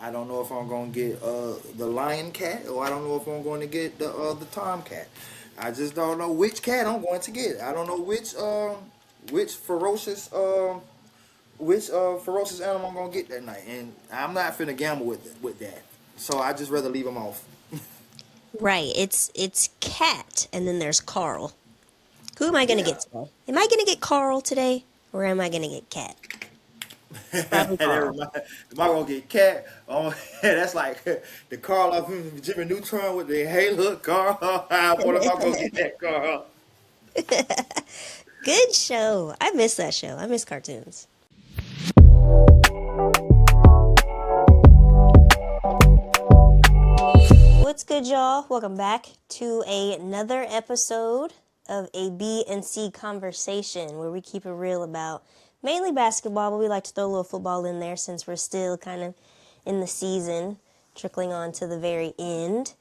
I don't know if I'm gonna get the lion cat, or I don't know if I'm going to get the tom cat. I just don't know which cat I'm going to get. I don't know which ferocious animal I'm gonna get that night, and I'm not finna gamble with that. So I just rather leave them off. Right. It's Cat, and then there's Carl. Who am I gonna Yeah, get today? Am I gonna get Carl today, or am I gonna get Cat? Probably that Carl. remind, am I gonna get cat? Oh, that's like the Carl of Jimmy Neutron with the hey look Carl. What am I gonna get that Carl? Good show. I miss that show. I miss cartoons. What's good, y'all? Welcome back to another episode of a B and C conversation where we keep it real about mainly basketball, but we like to throw a little football in there since we're still kind of in the season, trickling on to the very end.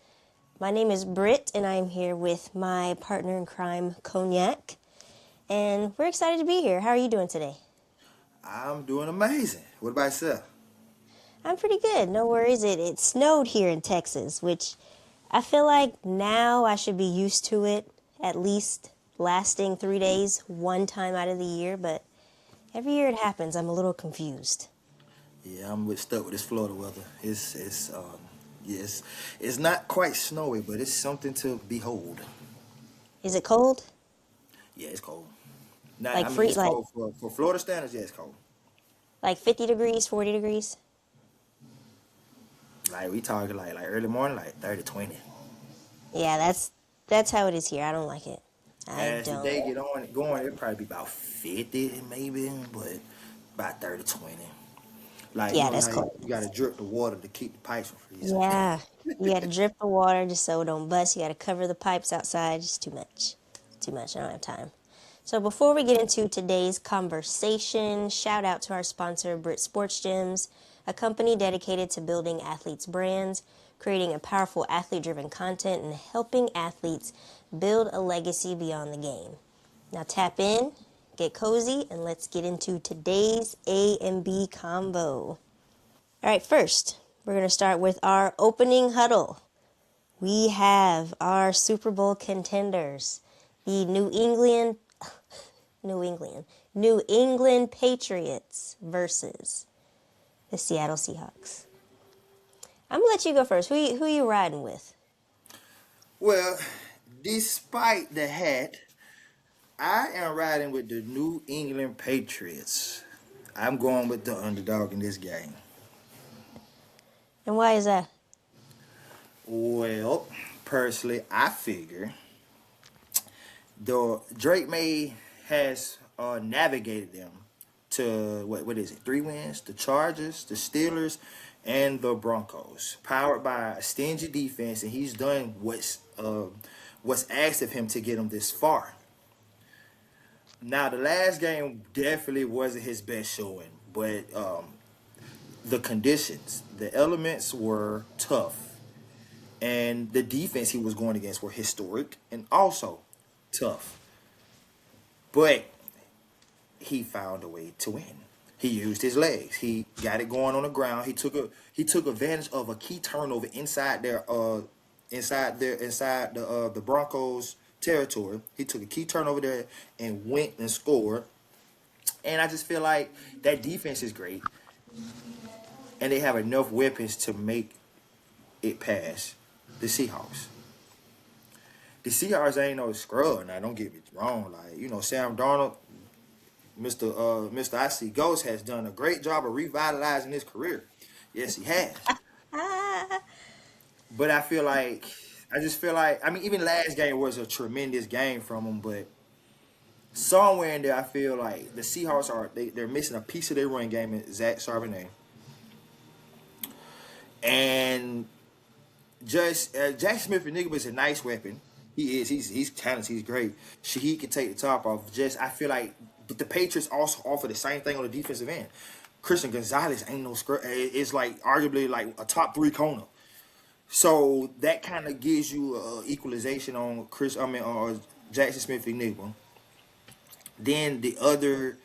My name is Britt, and I'm here with my partner in crime, Cognac, and we're excited to be here. How are you doing today? I'm doing amazing. What about yourself? I'm pretty good. No worries. It snowed here in Texas, which I feel like now I should be used to it, at least lasting 3 days one time out of the year, but every year it happens. I'm a little confused. Yeah, stuck with this Florida weather. Yes, it's not quite snowy, but it's something to behold. Is it cold? Yeah, it's cold. Not, Like I mean, free it's like cold for Florida standards. Yeah, it's cold. like 50 degrees, 40 degrees? Like we talking like early morning, like 30, 20. Yeah, that's how it is here. I don't like it. I As the don't. day get on going, it'll probably be about 50 maybe, but about 30, 20. Like, you Yeah, know that's how cold. you gotta drip the water to keep the pipes from freezing. Yeah. You got to drip the water just so it don't bust. You got to cover the pipes outside. Just too much. Too much. I don't have time. So before we get into today's conversation, shout out to our sponsor, Brit Sports Gyms, a company dedicated to building athletes' brands, creating a powerful athlete-driven content, and helping athletes build a legacy beyond the game. Now tap in, get cozy, and let's get into today's A and B combo. All right, first, we're going to start with our opening huddle. We have our Super Bowl contenders, the New England, New England Patriots versus the Seattle Seahawks. I'm gonna let you go first. Who you riding with? Well, despite the hat, I am riding with the New England Patriots. I'm going with the underdog in this game. And why is that? Well, personally, I figure the Drake May has navigated them to what is it? 3 wins: the Chargers, the Steelers, and the Broncos. Powered by a stingy defense, and he's done what's asked of him to get him this far. Now, the last game definitely wasn't his best showing, but the conditions, the elements were tough, and the defense he was going against were historic and also tough. But he found a way to win. He used his legs. He got it going on the ground. He took advantage of a key turnover inside the Broncos territory. He took a key turnover there and went and scored. And I just feel like that defense is great, and they have enough weapons to make it past the Seahawks. The Seahawks ain't no scrub. Now, don't get me wrong. Like, Sam Darnold, Mr. I See Ghost, has done a great job of revitalizing his career. Yes, he has. Ah, But I just feel like, I mean, even last game was a tremendous game from him, but somewhere in there, I feel like the Seahawks they're missing a piece of their run game in Zach Charbonnet. And just Jack Smith and Nigga is a nice weapon. He is. He's talented. He's great. He can take the top off. Just I feel like, but the Patriots also offer the same thing on the defensive end. Christian Gonzalez ain't no scrub. It's like arguably like a top three corner. So that kind of gives you equalization on Jackson Smith and Nigga. Then the other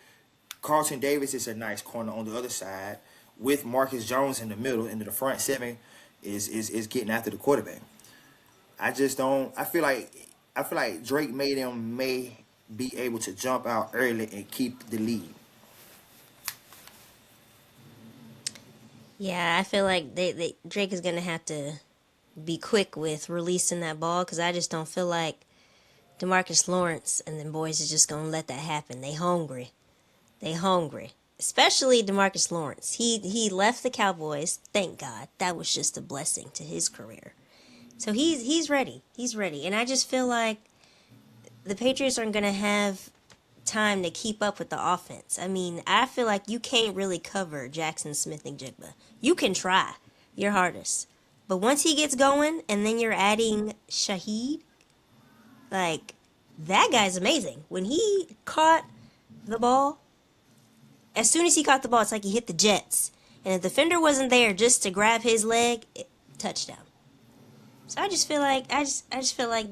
Carlton Davis is a nice corner on the other side with Marcus Jones in the middle, into the front seven, is getting after the quarterback. I just don't. I feel like Drake may be able to jump out early and keep the lead. Yeah, I feel like Drake is gonna have to be quick with releasing that ball because I just don't feel like Demarcus Lawrence and them boys is just gonna let that happen. They hungry. They hungry. Especially Demarcus Lawrence. He left the Cowboys. Thank God. That was just a blessing to his career. So he's ready. He's ready. And I just feel like the Patriots aren't gonna have time to keep up with the offense. I mean, I feel like you can't really cover Jackson Smith and Jigba. You can try your hardest. But once he gets going and then you're adding Shaheed, like that guy's amazing. When he caught the ball, as soon as he caught the ball, it's like he hit the Jets. And if the defender wasn't there just to grab his leg, touchdown. So I just feel like I just feel like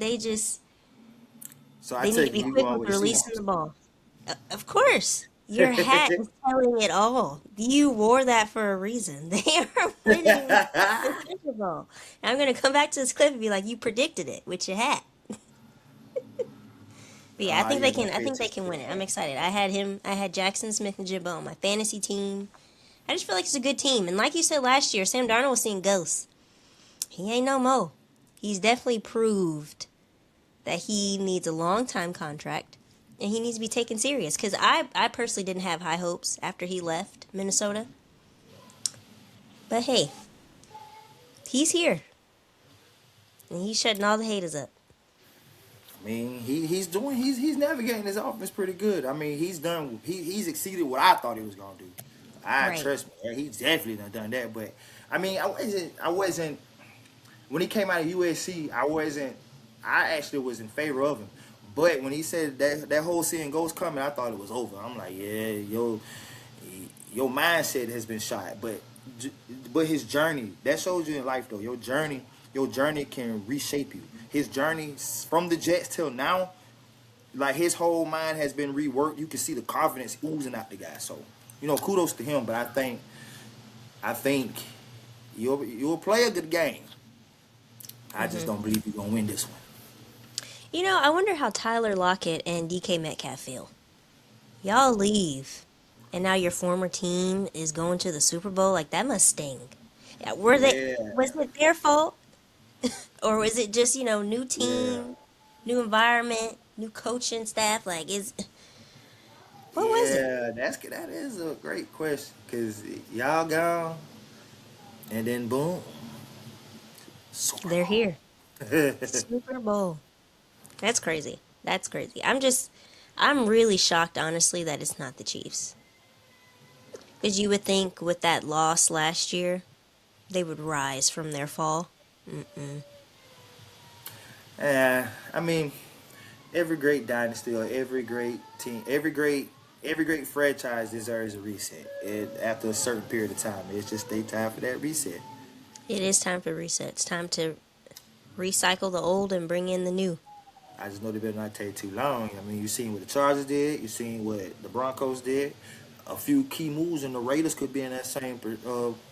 So I they need to take be you quick going with with the releasing the Seahawks. ball. Of course. Your hat is telling it all. You wore that for a reason. They are winning the Super Bowl. And I'm gonna come back to this clip and be like, you predicted it with your hat. But yeah, I think Yeah, they I can. gotta I pay think they attention can to win the it. I'm hat. excited. I had him. I had Jackson Smith and Jibba on my fantasy team. I just feel like it's a good team. And like you said last year, Sam Darnold was seeing ghosts. He ain't no mo. He's definitely proved that he needs a long time contract and he needs to be taken serious. Because I personally didn't have high hopes after he left Minnesota. But hey, he's here and he's shutting all the haters up. I mean, he's navigating his offense pretty good. I mean, he's exceeded what I thought he was gonna do. I Right. trust me, he's definitely done that. But I mean, I wasn't when he came out of USC. I actually was in favor of him. But when he said that whole seeing ghosts coming, I thought it was over. I'm like, yeah, your mindset has been shot. But his journey, that shows you in life though. Your journey can reshape you. His journey from the Jets till now, like his whole mind has been reworked. You can see the confidence oozing out the guy. So, kudos to him. But I think you'll play a good game. I just hmm don't believe you're gonna win this one. You know, I wonder how Tyler Lockett and DK Metcalf feel. Y'all leave, and now your former team is going to the Super Bowl. Like that must sting. Yeah, were they? Yeah, Was it their fault, or was it just new yeah, team, new environment, new coaching staff? Like, what was it? yeah. That is a great question because y'all gone and then boom, Super They're here. Bowl. Super Bowl. That's crazy. That's crazy. I'm really shocked, honestly, that it's not the Chiefs. Because you would think with that loss last year, they would rise from their fall. Mm-mm. I mean, every great dynasty or every great team, every great franchise deserves a reset. After a certain period of time, it's just they time for that reset. It is time for reset. It's time to recycle the old and bring in the new. I just know they better not take too long. I mean, you seen what the Chargers did, you seen what the Broncos did. A few key moves, and the Raiders could be in that same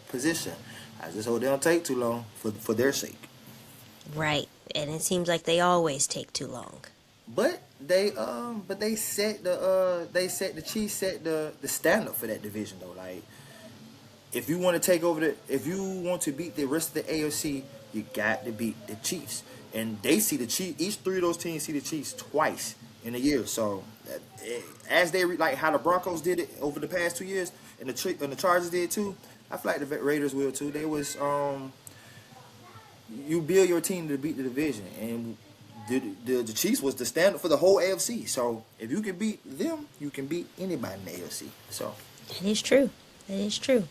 position. I just hope they don't take too long for their sake. Right. And it seems like they always take too long. But they set the Chiefs set the standard for that division though. Like if you want to if you want to beat the rest of the AFC, you got to beat the Chiefs. And they see the Chiefs. Each three of those teams see the Chiefs twice in a year. So as like how the Broncos did it over the past 2 years, and the Chargers did too. I feel like the Raiders will too. They was you build your team to beat the division, and the Chiefs was the standard for the whole AFC. So if you can beat them, you can beat anybody in the AFC. So That is true. That is true.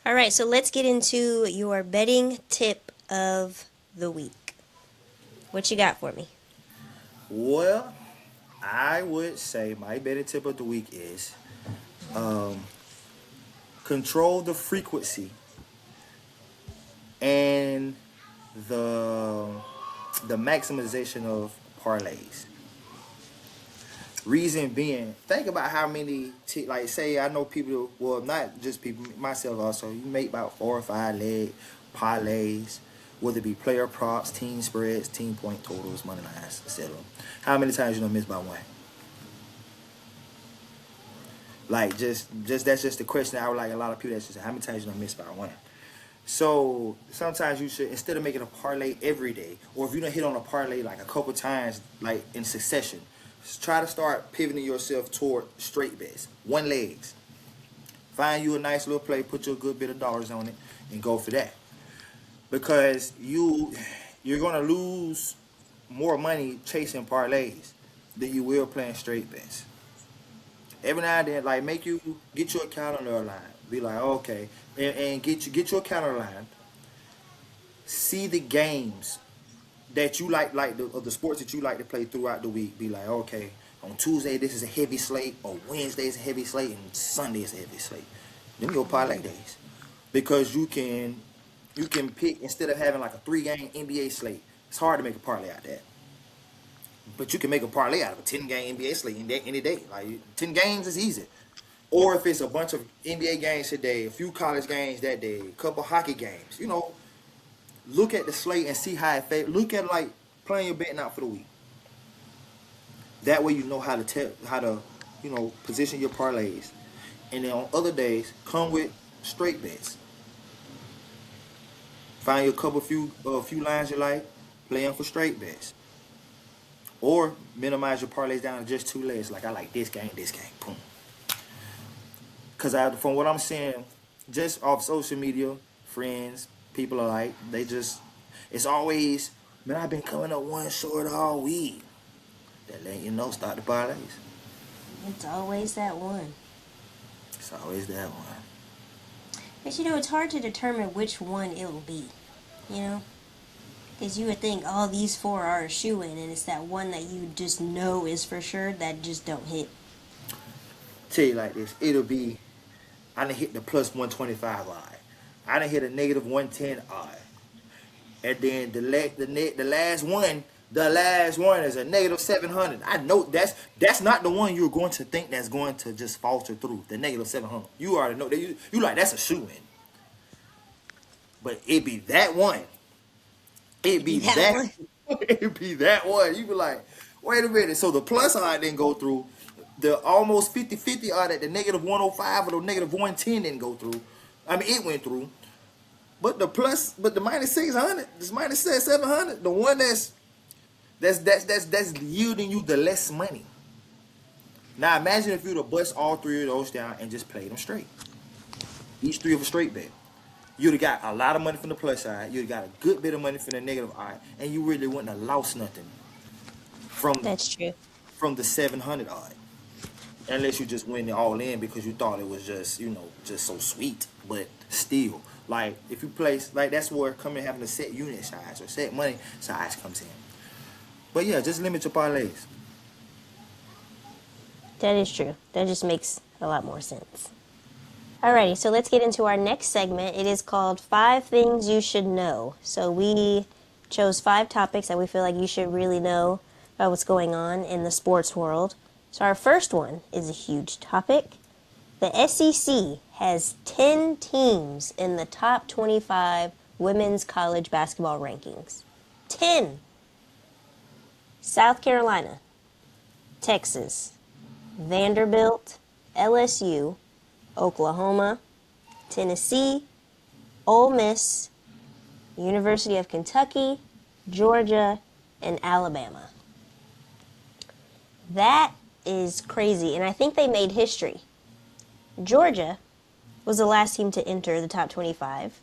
All right, so let's get into your betting tip of the week. What you got for me? well, I would say my betting tip of the week is um, control the frequency and the the maximization of parlays. Reason being, think about how many, like, say, I know people, well, not just people, myself also, you make about 4 or 5 leg parlays, whether it be player props, team spreads, team point totals, money lines, etc. How many times you don't miss by one? Like, just that's just the question I would like a lot of people that's just, how many times you don't miss by one? So sometimes you should, instead of making a parlay every day, or if you don't hit on a parlay like a couple times, like in succession, try to start pivoting yourself toward straight bets, one legs. Find you a nice little play, put you a good bit of dollars on it, and go for that. Because you're gonna lose more money chasing parlays than you will playing straight bets. Every now and then, like, make you get your calendar line. Be like, okay, and get your calendar line. See the games that you like of the sports that you like to play throughout the week. Be like, okay, on Tuesday this is a heavy slate, on Wednesday is a heavy slate, and Sunday is a heavy slate. Then your parlay days, because you can pick, instead of having like a 3-game NBA slate. It's hard to make a parlay out of that, but you can make a parlay out of a 10-game NBA slate any day. Like 10 games is easy. Or if it's a bunch of NBA games today, a few college games that day, a couple hockey games, look at the slate and see how it fares. Look at like playing your betting out for the week. That way you know how to position your parlays. And then on other days, come with straight bets. Find your few lines you like, play them for straight bets. Or minimize your parlays down to just 2 legs. Like, I like this game, boom. Because from what I'm seeing, just off social media, friends, people alike, it's always, man, I've been coming up one short all week. That let you know, start the parlays. It's always that one. It's always that one. But it's hard to determine which one it'll be, Because you would think all these 4 are a shoe-in, and it's that one that you just know is for sure that just don't hit. Tell you like this, I done hit the plus 125 odd. I done hit a negative 110 odd. And then the last one is a negative 700. I know that's not the one you're going to think that's going to just falter through, the negative 700. You already know that you like that's a shoe-in. But it be that one. It be that one. It be that one. You be like, wait a minute. So the plus odd didn't go through. The almost 50-50 odd at the negative 105 or the negative 110 didn't go through. I mean, it went through. But the minus 600, this minus 700, the one that's yielding you the less money. Now imagine if you'd have bust all 3 of those down and just played them straight. Each 3 of a straight bet. You'd have got a lot of money from the plus side. You'd have got a good bit of money from the negative odd, and you really wouldn't have lost nothing That's true. from the 700 odd. Unless you just went all in because you thought it was just so sweet. But still, like, if you place, like, that's where having a set unit size or set money size comes in. But yeah, just limit your parlays. That is true. That just makes a lot more sense. Alrighty, so let's get into our next segment. It is called 5 Things You Should Know. So we chose 5 topics that we feel like you should really know about what's going on in the sports world. So our first one is a huge topic. The SEC has 10 teams in the top 25 women's college basketball rankings. 10! South Carolina, Texas, Vanderbilt, LSU, Oklahoma, Tennessee, Ole Miss, University of Kentucky, Georgia, and Alabama. That is crazy, and I think they made history. Georgia was the last team to enter the top 25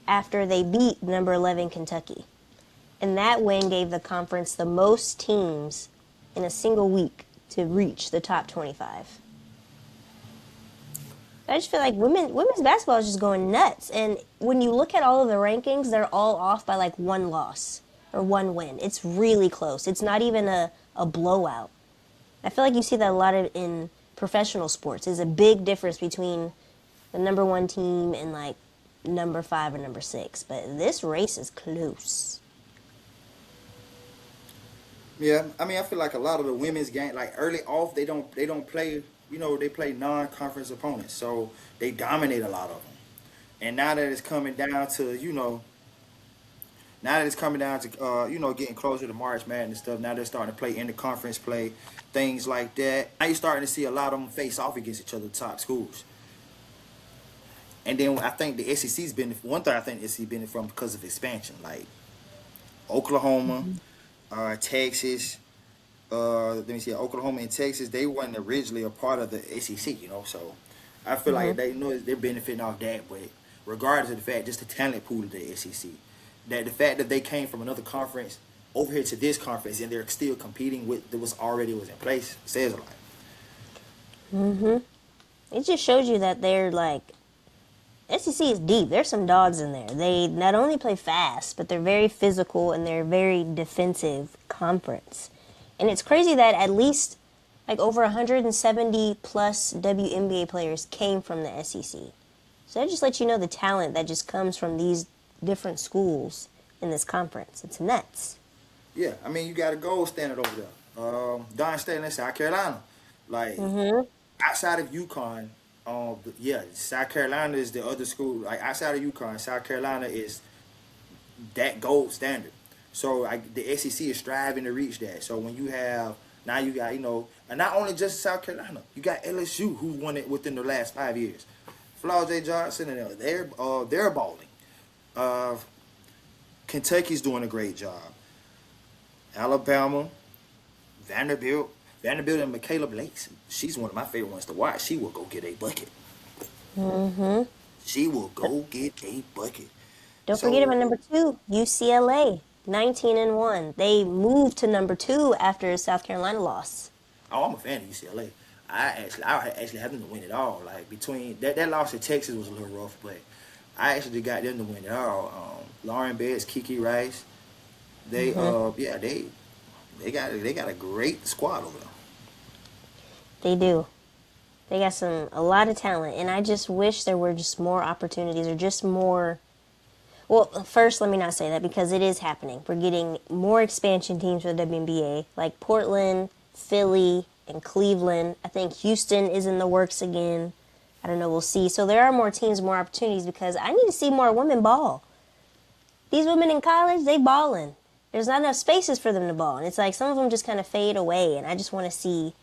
after they beat number 11 Kentucky. And that win gave the conference the most teams in a single week to reach the top 25. I just feel like women's basketball is just going nuts. And when you look at all of the rankings, they're all off by like 1 loss or 1 win. It's really close. It's not even a blowout. I feel like you see that a lot in professional sports. There's a big difference between the number 1 team and like number 5 or number 6. But this race is close. Yeah, I mean, I feel like a lot of the women's game, like early off, they don't play. They play non-conference opponents, so they dominate a lot of them. And now that it's coming down to, now that it's coming down to, getting closer to March Madness and stuff. Now they're starting to play interconference play, things like that. Now you're starting to see a lot of them face off against each other, top schools. And then I think the SEC's been one thing I think the SEC benefit from because of expansion, like Oklahoma, Texas. Let me see, Oklahoma and Texas, they weren't originally a part of the SEC, so I feel Mm-hmm. like they know they're benefiting off that. But regardless of the fact, just the talent pool of the SEC, that the fact that they came from another conference over here to this conference and they're still competing with that was in place says a lot. Mm-hmm. It just shows you that they're like SEC is deep. There's some dogs in there. They not only play fast, but they're very physical and they're very defensive conference. And it's crazy that at least like over 170 plus WNBA players came from the SEC. So that just lets you know the talent that just comes from these different schools in this conference. It's nuts. Yeah, I mean, you got a gold standard over there. Don State in South Carolina, like Mm-hmm. outside of UConn, yeah, South Carolina is the other school. Like outside of UConn, South Carolina is that gold standard. So the SEC is striving to reach that. So when you have now you got and not only just South Carolina, you got LSU who won it within the last 5 years. Flaw J. Johnson and they're balling. Uh, Kentucky's doing a great job. Alabama, Vanderbilt, Vanderbilt and Michaela Blake. She's one of my favorite ones to watch. She will go get a bucket. Mm-hmm. She will go get a bucket. Don't forget So about number two, UCLA, 19-1. They moved to number two after South Carolina loss. oh, I'm a fan of UCLA. I actually have them to win it all. Like between that loss to Texas was a little rough, but I actually got them to win it all. Lauren Betts, Kiki Rice, they Mm-hmm. yeah they got a great squad over there. They do. They got a lot of talent, and I just wish there were just more opportunities or just more. Well, first, let me not say that because it is happening. We're getting more expansion teams for the WNBA, like Portland, Philly, and Cleveland. I think Houston is in the works again. I don't know. We'll see. So there are more teams, more opportunities because I need to see more women ball. These women in college, they balling. There's not enough spaces for them to ball, and it's like some of them just kind of fade away. And I just want to see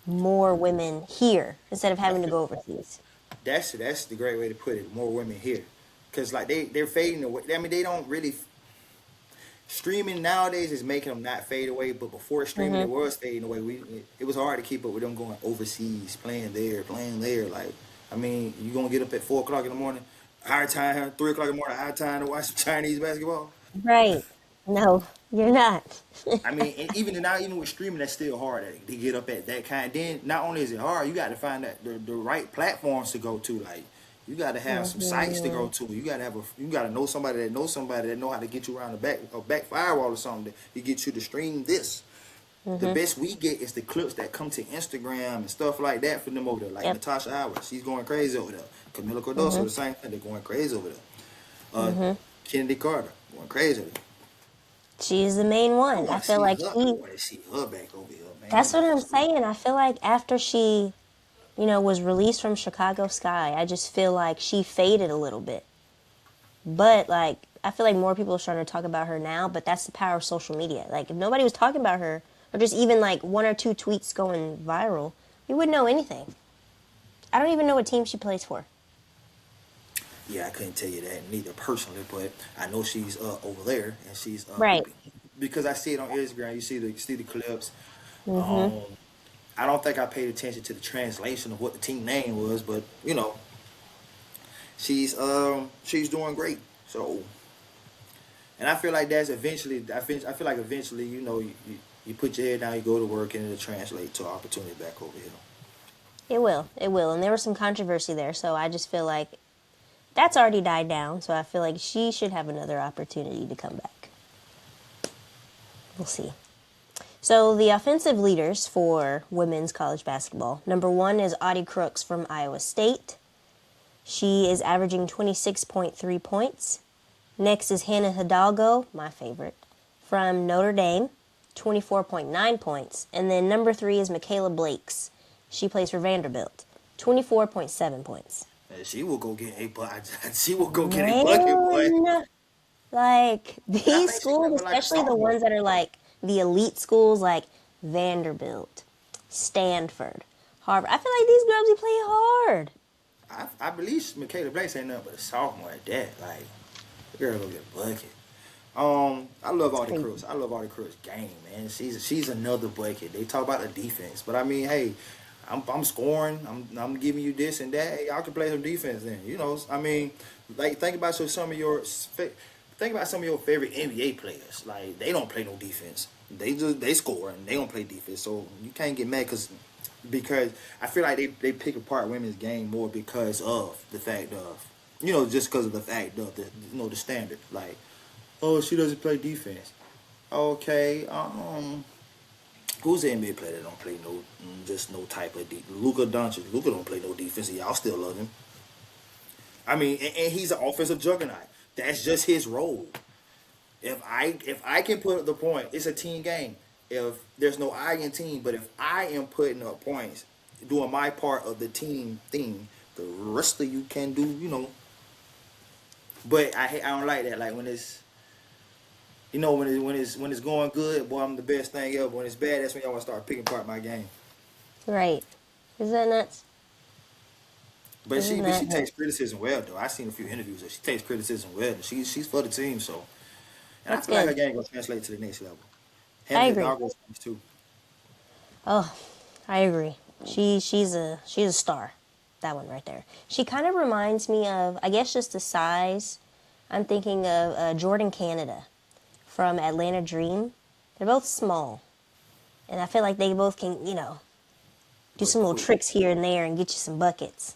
more women here instead of I having to feel go overseas. that's the great way to put it. More women here, because like they're fading away. I mean they don't really streaming nowadays is making them not fade away. But before streaming, it Mm-hmm. was fading away. It was hard to keep up with them going overseas, playing there, playing there. Like I mean, you gonna get up at 4 o'clock in the morning, high time, 3 o'clock in the morning, high time to watch some Chinese basketball. Right. No, you're not. I mean, and even now, even with streaming, that's still hard to get up at that kind. Then not only is it hard, you got to find that the right platforms to go to. Like you got to have some sites to go Mm-hmm. to. You got to know somebody that know how to get you around the back firewall or something to get you to stream this. The Mm-hmm. best we get is the clips that come to Instagram and stuff like that from them over there. Like Yep. Natasha Howard, she's going crazy over there. Camila Cordoso, Mm-hmm. the same thing. They're going crazy over there. Uh, Mm-hmm. Kennedy Carter going crazy over there. She's the main I one. I want to feel see like her. I she. want to see her back over here, man. That's what I'm saying. I feel like after she, was released from Chicago Sky, I just feel like she faded a little bit. But like, I feel like more people are starting to talk about her now. But that's the power of social media. Like, if nobody was talking about her, or just even like one or two tweets going viral, you wouldn't know anything. I don't even know what team she plays for. Yeah, I couldn't tell you that neither personally, but I know she's over there and she's Right. hooping because I see it on Instagram. You see the clips. Mm-hmm. Um, I don't think I paid attention to the translation of what the team name was, but she's doing great. So, and I feel like that's eventually. I feel like eventually, you put your head down, you go to work, and it'll translate to opportunity back over here. It will. It will. And there was some controversy there, so I just feel like that's already died down. So I feel like she should have another opportunity to come back. We'll see. So the offensive leaders for women's college basketball. Number one is Audie Crooks from Iowa State. She is averaging 26.3 points. Next is Hannah Hidalgo, my favorite, from Notre Dame. 24.9 points. And then number 3 is Michaela Blakes. She plays for Vanderbilt, 24.7 points. She will go get a bucket. She will go get a bucket, boy. Man, like And I these think she schools, coming like a especially the sophomore. ones that are like the elite schools, like Vanderbilt, Stanford, Harvard. I feel like these girls be playing hard. I believe Michaela Blake's ain't nothing but a sophomore at that. Like, the girl go get a bucket. I love It's all the crazy. Crooks. I love all the Crooks game, man. She's another bucket. They talk about the defense, but I mean, hey, I'm scoring. I'm giving you this and that. Hey, y'all can play some defense then. You know, I mean, like think about some of your favorite NBA players. Like they don't play no defense. They score and they don't play defense. So you can't get mad because I feel like they pick apart women's game more because of the fact of just because of the fact of the standard like. Oh, she doesn't play defense. Okay, who's the NBA player that don't play just no type of defense? Luka Doncic. Luka don't play no defense, and y'all still love him. I mean, and he's an offensive juggernaut. That's just his role. If I can put up the point, it's a team game. If there's no I in team, but if I am putting up points, doing my part of the team thing, the rest of you can do. But I don't like that. Like when it's when it's going good, boy, I'm the best thing ever. When it's bad, that's when y'all want to start picking apart my game. Right? Is that nuts? But she Isn't but she that takes criticism well though. I've seen a few interviews that she takes criticism well. She's for the team, so and I that's feel like her good? game gonna translate to the next level. I Him and agree. Hidalgo's teams too. Oh, I agree. She's a star. That one right there. She kind of reminds me of, I guess, just the size. I'm thinking of Jordan Canada from Atlanta Dream. They're both small, and I feel like they both can, do But some little quick. tricks here and there and get you some buckets.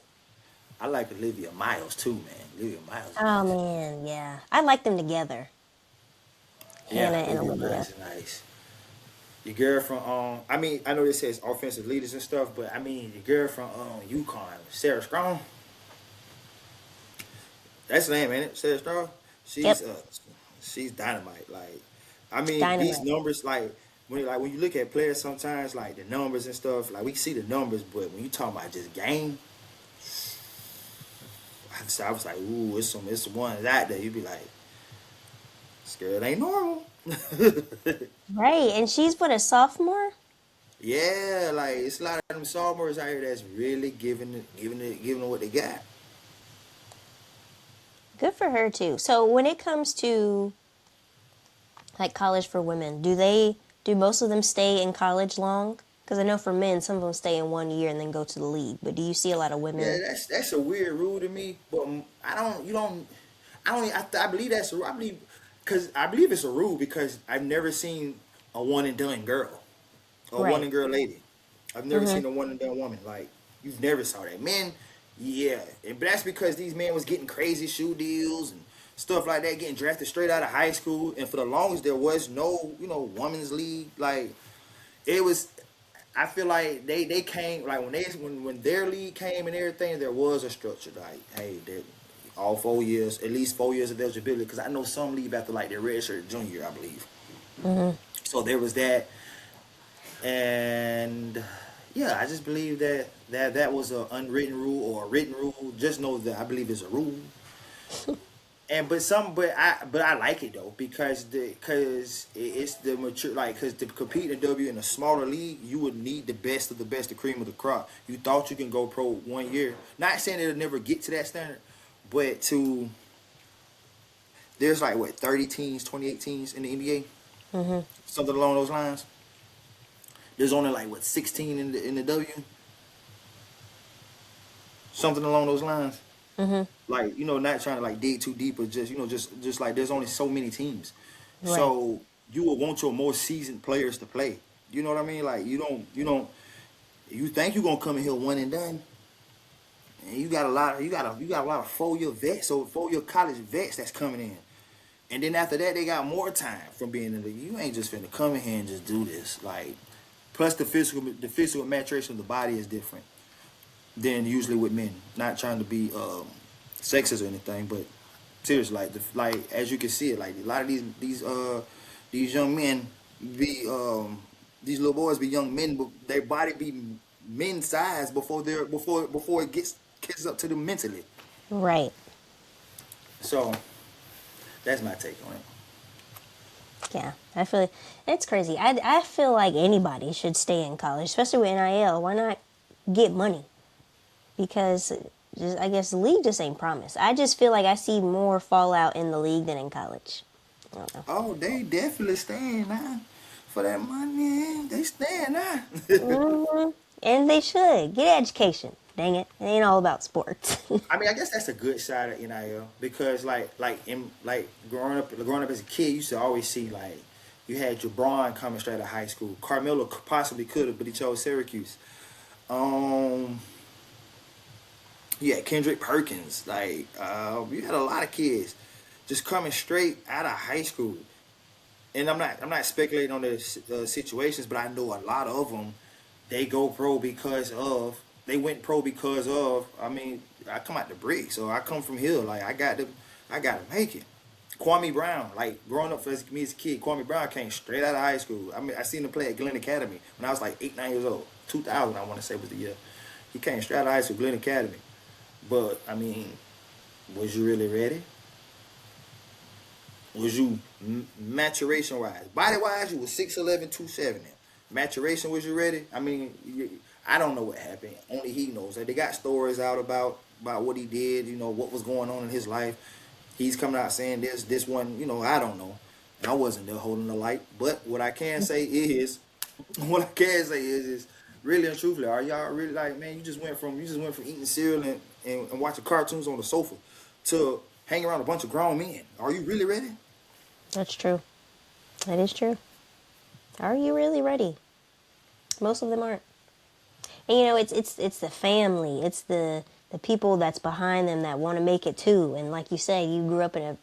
I like Olivia Miles too, man. Olivia Miles is Oh nice. man, yeah. I like them together, Yeah, Hannah and Olivia Olivia. Miles is nice. Your girl from I mean, I know this says offensive leaders and stuff, but I mean your girl from UConn, Sarah Strong. That's the name, ain't it? Sarah Strong. Yep, She's dynamite. Like, I mean, these dynamite. numbers, like when you look at players, sometimes like the numbers and stuff, like we see the numbers, but when you talk about just game, I was like, ooh, it's some ones out there. You be like, this girl ain't normal. Right, and she's what, a sophomore? Yeah, like it's a lot of them sophomores out here that's really giving it what they got. Good for her too. So when it comes to like college for women, do most of them stay in college long? Because I know for men, some of them stay in 1 year and then go to the league. But do you see a lot of Yeah, women? that's a weird rule to me, but I don't. You don't. I don't. I believe that's. I believe because I believe it's a rule because I've never seen a one and done girl or one Right. and girl lady. I've never Mm-hmm. seen a one and done woman. Like you've never saw that. Men, yeah, but that's because these men was getting crazy shoe deals and stuff like that, getting drafted straight out of high school, and for the longest there was no women's league. Like it was. I feel like they came like when their league came and everything. There was a structure like, hey, that all 4 years, at least 4 years of eligibility. Because I know some leave after like their redshirt junior year, I believe. Mm-hmm. So there was that, and yeah, I just believe that was an unwritten rule or a written rule. Just know that I believe it's a rule. And but I like it though because it's the mature like because to compete in W in a smaller league you would need the best of the best, the cream of the crop. You thought you can go pro 1 year. Not saying it'll never get to that standard, but there's like what 30 teams, 28 teams in the NBA, Mm-hmm. something along those lines. There's only like what 16 in the W, something along those lines. Mm-hmm. Like not trying to like dig too deep, but just like there's only so many teams, Right. so you will want your more seasoned players to play. You know what I mean? Like you think you're gonna come in here one and done, and you got a lot of 4 year vets, so 4 year college vets that's coming in, and then after that they got more time from being in the. You ain't just finna come in here and just do this. Like plus the physical maturation of the body is different than usually with men. Not trying to be sexist or anything, but seriously, like as you can see it, like a lot of these young men be these little boys be young men, but their body be men size before it gets up to them mentally. Right. So that's my take on it. Yeah, I feel it's crazy. I feel like anybody should stay in college, especially with NIL. Why not get money? Because I guess the league just ain't promised. I just feel like I see more fallout in the league than in college. I don't know. Oh, they definitely stand now for that money. They stand now. And they should get education. Dang it, it ain't all about sports. I mean, I guess that's a good side of NIL because, growing up as a kid, you used to always see you had JeBron coming straight out of high school. Carmelo possibly could have, but he chose Syracuse. Um, you had Kendrick Perkins. You had a lot of kids just coming straight out of high school. And I'm not speculating on the situations, but I know a lot of them they go pro because of they went pro because of. I mean, I come out the brick, so I come from here. I got to make it. Kwame Brown, growing up as me as a kid, Kwame Brown came straight out of high school. I mean, I seen him play at Glen Academy when I was like 8, 9 years old. 2000, I want to say was the year. He came straight out of high school, Glen Academy. But I mean, was you really ready? Was you maturation wise, body wise? You was 6'11", 270. Maturation, was you ready? I mean, I don't know what happened. Only he knows. They got stories out about what he did. You know what was going on in his life. He's coming out saying this one. I don't know. I wasn't there holding the light. But what I can say is really and truthfully, are y'all really man? You just went from eating cereal and watching cartoons on the sofa to hang around a bunch of grown men. Are you really ready? That's true. That is true. Are you really ready? Most of them aren't. And it's the family. It's the people that's behind them that want to make it too. And like you say, you grew up in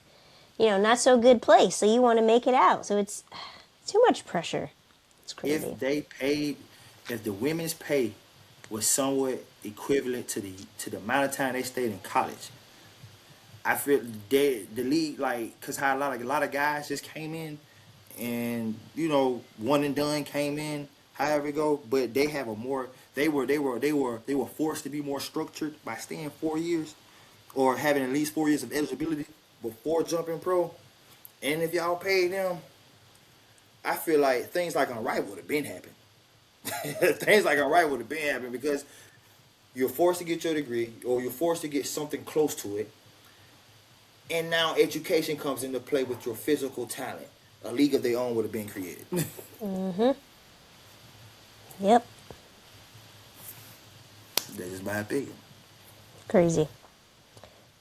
a not so good place, so you want to make it out. So it's too much pressure. It's crazy. If the women's pay was somewhat equivalent to the amount of time they stayed in college, I feel the league cause how a lot of guys just came in and one and done came in however it go, but they have they were forced to be more structured by staying 4 years or having at least 4 years of eligibility before jumping pro. And if y'all paid them, I feel like things like Unrivaled would have been happening. Things like Unrivaled would have been happening because you're forced to get your degree or you're forced to get something close to it. And now education comes into play with your physical talent. A league of their own would have been created. Yep. That is my opinion. Crazy.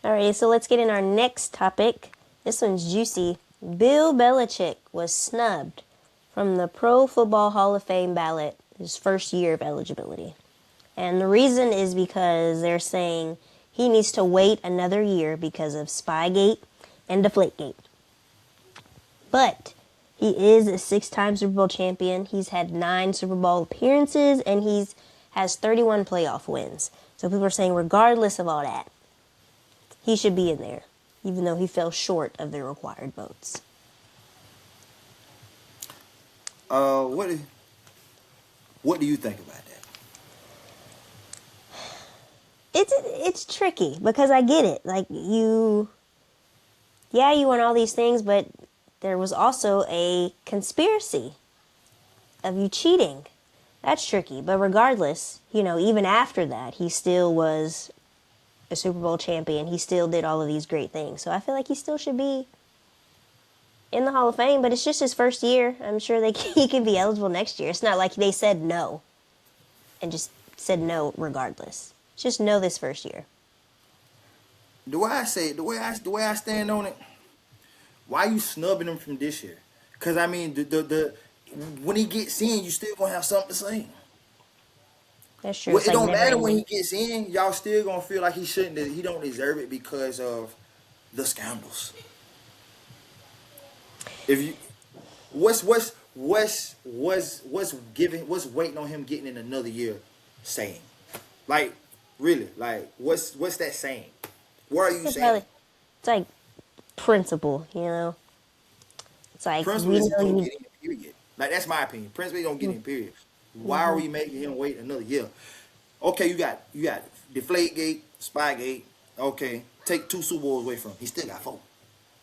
All right, so let's get in our next topic. This one's juicy. Bill Belichick was snubbed from the Pro Football Hall of Fame ballot his first year of eligibility. And the reason is because they're saying he needs to wait another year because of Spygate and Deflategate. But he is a 6-time Super Bowl champion. He's had 9 Super Bowl appearances, and has 31 playoff wins. So people are saying regardless of all that, he should be in there, even though he fell short of the required votes. What do you think about that? It's tricky because I get it. You won all these things, but there was also a conspiracy of you cheating. That's tricky. But regardless, even after that, he still was a Super Bowl champion. He still did all of these great things. So I feel like he still should be in the Hall of Fame, but it's just his first year. I'm sure he can be eligible next year. It's not like they said no and just said no regardless. It's just no this first year. The way I stand on it, why you snubbing him from this year? Because I mean, the when he gets in, you still gonna have something to say. That's true. Well, it don't matter when he gets in. Y'all still gonna feel like he shouldn't. He don't deserve it because of the scandals. If you, what's waiting on him getting in another year saying? Really, what's that saying? What are you saying? It's like principle, It's like Principle is going to get in, period. Like that's my opinion. Prince Willie don't get in. Period. Why are we making him wait another year? Okay, you got Deflategate, Spygate. Okay, take 2 Super Bowls away from him. He still got 4.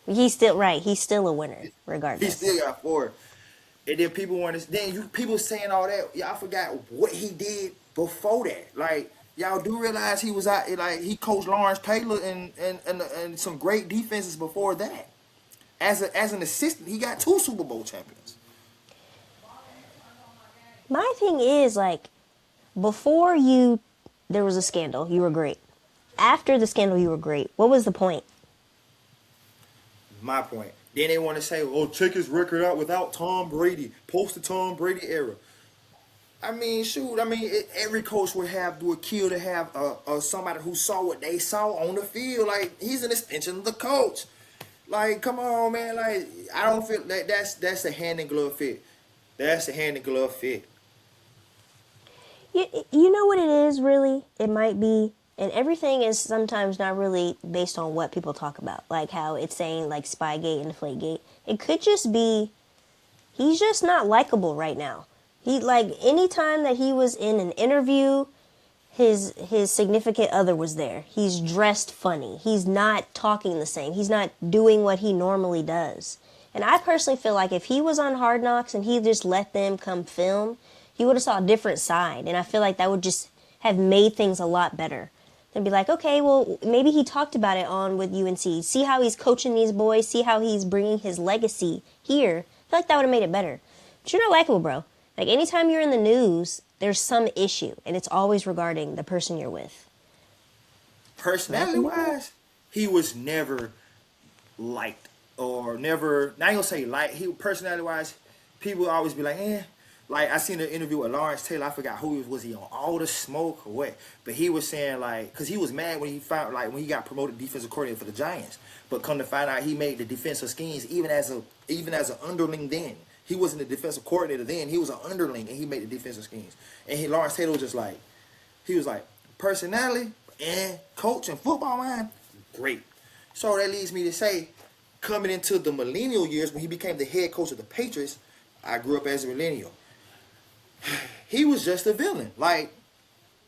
He's still right. He's still a winner, He regardless. still got 4. And then people want to. Then you people saying all that. Y'all forgot what he did before that. Like y'all do realize he was out. Like he coached Lawrence Taylor and some great defenses before that. As an assistant, he got 2 Super Bowl champions. My thing is like, there was a scandal. You were great. After the scandal, you were great. What was the point? My point. Then they want to say, "Oh, check his record out without Tom Brady, post the Tom Brady era." I mean, shoot. I mean, every coach would kill to have somebody who saw what they saw on the field. Like he's an extension of the coach. Like, come on, man. Like, I don't feel that's a hand in glove fit. That's a hand in glove fit. You know what it is, really? It might be, and everything is sometimes not really based on what people talk about. Like how it's saying, like, Spygate and Deflategate. It could just be, he's just not likable right now. Like, anytime that he was in an interview, his significant other was there. He's dressed funny. He's not talking the same. He's not doing what he normally does. And I personally feel like if he was on Hard Knocks and he just let them come film, he would have saw a different side. And I feel like that would just have made things a lot better. And be like, okay, well, maybe he talked about it on with UNC. See how he's coaching these boys. See how he's bringing his legacy here. I feel like that would have made it better. But you're not likable, bro. Like, anytime you're in the news, there's some issue. And it's always regarding the person you're with. Personality wise, he was never liked or never. Not gonna say like he personality wise, people always be like, eh. Like I seen an interview with Lawrence Taylor. I forgot who he was. Was he on All the Smoke or what? But he was saying like, cause he was mad when he found like when he got promoted defensive coordinator for the Giants. But come to find out, he made the defensive schemes even as an underling then. He wasn't the defensive coordinator then. He was an underling, and he made the defensive schemes. And Lawrence Taylor was just like, he was like, personality and coach and football mind, great. So that leads me to say, coming into the millennial years when he became the head coach of the Patriots, I grew up as a millennial. He was just a villain. Like,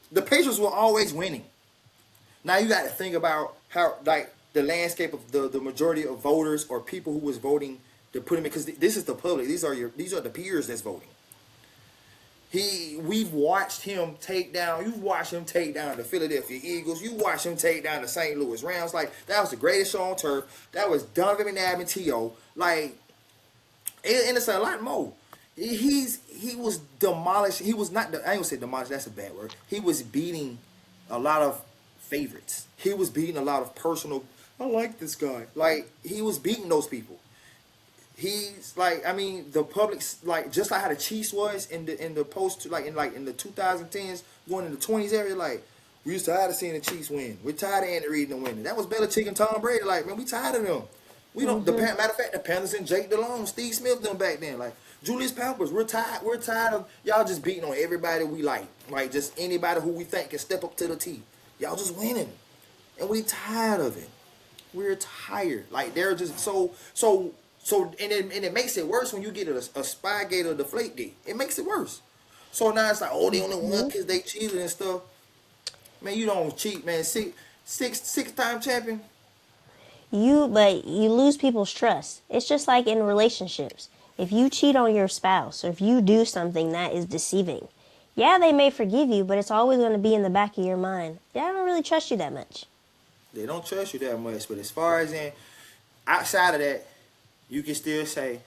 the Patriots were always winning. Now you got to think about how, like, the landscape of the majority of voters or people who was voting to put him in, because this is the public. These are the peers that's voting. We've watched him take down. You've watched him take down the Philadelphia Eagles. You watched him take down the St. Louis Rams. Like, that was the greatest show on turf. That was Donovan McNabb and T.O. Like, and it's a lot more. He was demolished. He was not. I ain't gonna say demolished. That's a bad word. He was beating a lot of favorites. He was beating a lot of personal. I like this guy. Like, he was beating those people. He's like, I mean, the public's like, just like how the Chiefs was in the post, like in the 2010s going in the 20s area. Like, we used to tired of seeing the Chiefs win. We're tired of Andy Reid winning. That was Belichick and Tom Brady. Like, man, we tired of them. We don't. Matter of fact, the Panthers and Jake Delhomme, Steve Smith, them back then. Like, Julius Peppers, we're tired. We're tired of y'all just beating on everybody we like. Like, just anybody who we think can step up to the T. Y'all just winning, and we tired of it. We're tired. Like, they're just so, and it makes it worse when you get a Spygate or Deflategate. It makes it worse. So now it's like, oh, they only won because they cheated and stuff. Man, you don't cheat, man. Six-time champion. But you lose people's trust. It's just like in relationships. If you cheat on your spouse or if you do something that is deceiving, yeah, they may forgive you, but it's always going to be in the back of your mind. Yeah, I don't really trust you that much. They don't trust you that much. But as far as outside of that, you can still say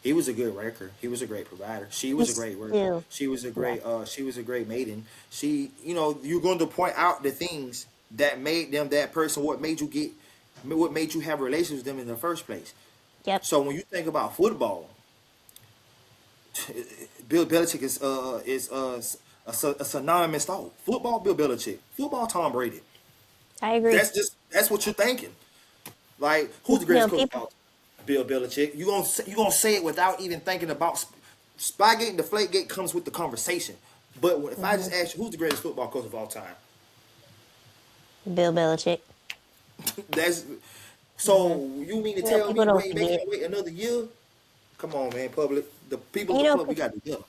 he was a good worker. He was a great provider. She was a great worker. Yeah. She was a great maiden. You're going to point out the things that made them that person. What made you have relations with them in the first place. Yep. So when you think about football, Bill Belichick is a synonymous thought. Football, Bill Belichick. Football, Tom Brady. I agree. That's what you're thinking. Like, who's the greatest coach of all time? Bill Belichick. You gonna say it without even thinking about Spygate and Deflategate comes with the conversation. But if I just ask you, who's the greatest football coach of all time? Bill Belichick. You mean to tell me making wait another year? Come on, man, public. The people You of the know, club, we got together.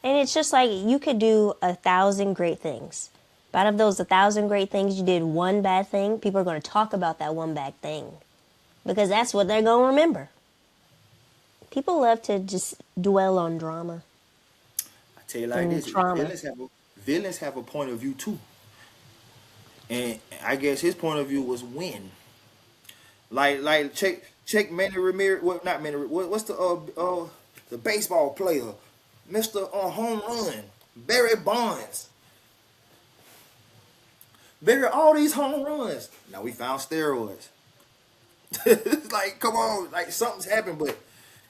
and it's just like you could do 1,000 great things. But out of those 1,000 great things, you did one bad thing, people are going to talk about that one bad thing. Because that's what they're going to remember. People love to just dwell on drama I tell you like and this: trauma. villains have a point of view too, and I guess his point of view was win. Like check Manny Ramirez. What not Manny? What's the baseball player, Mister Home Run, Barry Bonds. Barry all these home runs. Now we found steroids. It's like, come on, like something's happened, but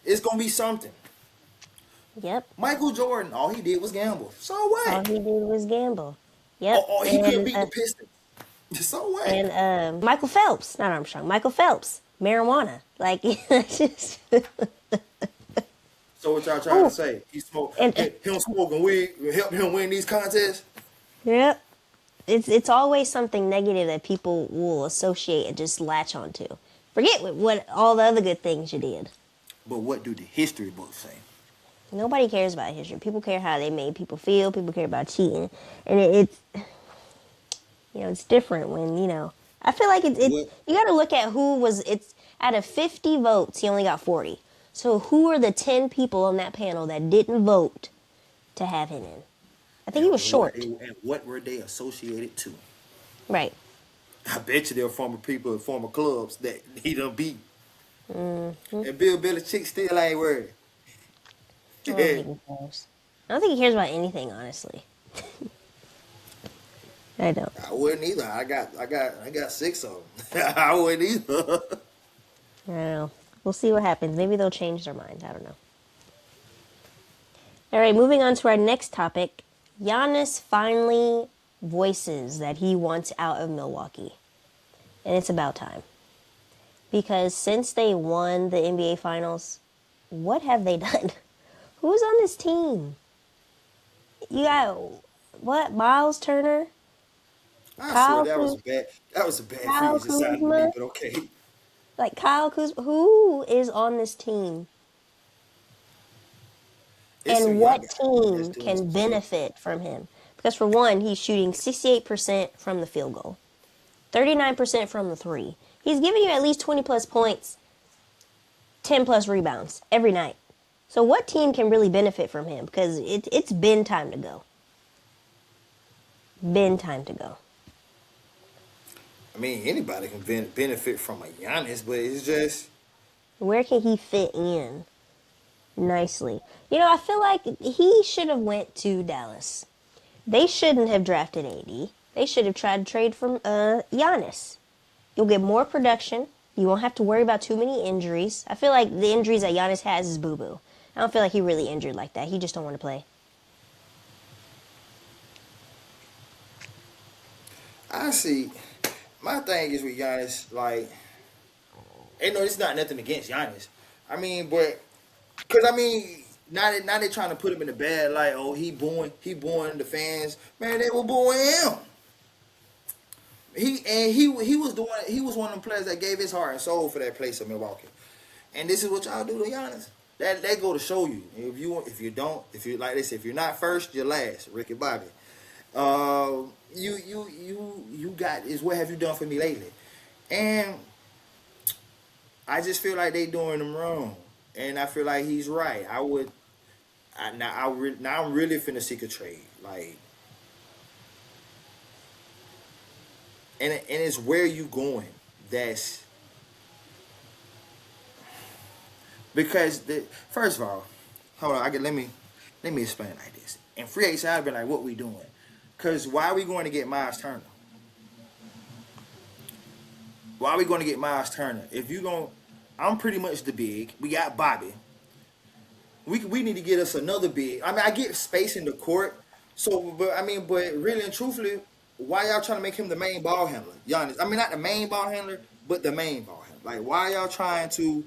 it's gonna be something. Yep. Michael Jordan, all he did was gamble. So All what? he did was gamble. Yep. Or he couldn't beat the Pistons. So what? And Michael Phelps, not Armstrong, Michael Phelps, marijuana. Like, it's just. So what y'all trying Ooh. to say? And Him smoking weed helped him win these contests? yep. It's always something negative that people will associate and just latch onto. Forget what all the other good things you did. But what do the history books say? Nobody cares about history. People care how they made people feel. People care about cheating, and it's it's different when I feel like it's What you got to look at who was it's out of 50 votes he only got 40. So who are the 10 people on that panel that didn't vote to have him in? I think he was short. and what were they associated to? Right. I bet you there are former people in former clubs that he done beat. Mm-hmm. And Bill Belichick still ain't worried. I don't think he cares. I don't think he cares about anything, honestly. I don't. I wouldn't either. I got 6 of them. I wouldn't either. I don't know. We'll see what happens. Maybe they'll change their mind. I don't know. All right, moving on to our next topic. Giannis finally voices that he wants out of Milwaukee. And it's about time. Because since they won the NBA Finals, what have they done? Who's on this team? You got, what, Miles Turner? I Kyle swear that was a bad free agent signing to me, but okay. Like Kyle Kuzma, who is on this team? It's some And young what guys that's team doing can some shit. benefit from him? Because for one, he's shooting 68% from the field goal, 39% from the three. He's giving you at least 20 plus points, 10 plus rebounds every night. So what team can really benefit from him? Because it's been time to go. Been time to go. I mean, anybody can benefit from a Giannis, but it's just Where can he fit in nicely? I feel like he should have went to Dallas. They shouldn't have drafted AD. They should have tried to trade from Giannis. You'll get more production. You won't have to worry about too many injuries. I feel like the injuries that Giannis has is boo-boo. I don't feel like he really injured like that. He just don't want to play. I see. My thing is with Giannis, like, it's not nothing against Giannis. I mean, but because now they trying to put him in the bad light. Oh, he booing the fans. Man, they were booing him. He was one of them players that gave his heart and soul for that place of Milwaukee. And this is what y'all do to Giannis. That go to show you. If you're not first, you're last. Ricky Bobby. You got is what have you done for me lately? And I just feel like they doing him wrong. And I feel like he's right. Now I'm really finna seek a trade. Like, and it's where you going. That's because first of all, hold on. Let me explain it like this. And free agents, I've been like, what we doing? Because why are we going to get Miles Turner? Why are we going to get Miles Turner? I'm pretty much the big. We got Bobby. We need to get us another big. I mean, I get space in the court. So, but really and truthfully, why y'all trying to make him the main ball handler? Giannis. I mean, not the main ball handler, but the main ball handler. Like, why y'all trying to